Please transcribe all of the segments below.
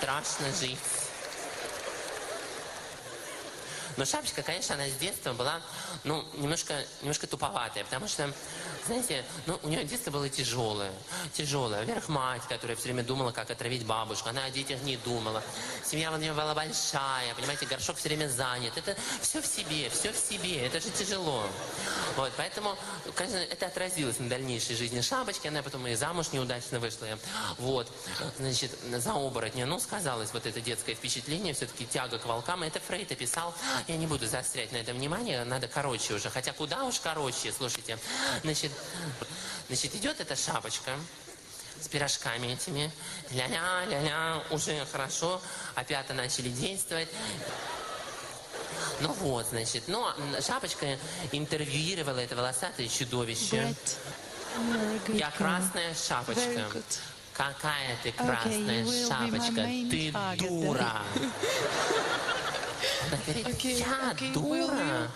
страшно жить. Но шапочка, конечно, она с детства была, ну, немножко туповатая, потому что, знаете, ну, у нее детство было тяжелое. Во-первых, мать, которая все время думала, как отравить бабушку, она о детях не думала. Семья у нее была большая, понимаете, горшок все время занят. Это все в себе, это же тяжело. Вот, поэтому, конечно, это отразилось на дальнейшей жизни шапочки, она потом и замуж неудачно вышла. Вот, значит, за оборотня, ну, сказалось вот это детское впечатление, все-таки тяга к волкам, это Фрейд описал. Я не буду заострять на этом внимание, надо короче уже. Хотя куда уж короче, слушайте. Значит, идет эта шапочка с пирожками этими. Ля-ля, уже хорошо. Опята начали действовать. Ну вот, значит, шапочка интервьюировала это волосатое чудовище. Я красная шапочка. Какая ты красная шапочка? Ты дура. Она говорит, я дура,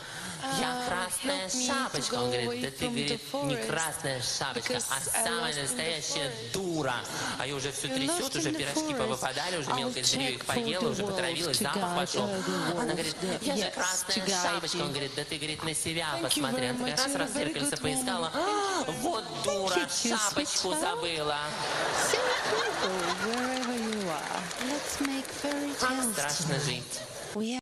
я красная шапочка. Он говорит, да ты, говорит, не красная шапочка, а самая настоящая дура. А ее уже все трясет, уже пирожки повыпадали, уже мелкое зверье их поела, уже потравилась, запах пошел. Она говорит, я же красная шапочка. Он говорит, да ты, говорит, на себя посмотри. Она такая раз зеркальце поискала, вот дура, шапочку забыла. Как страшно жить.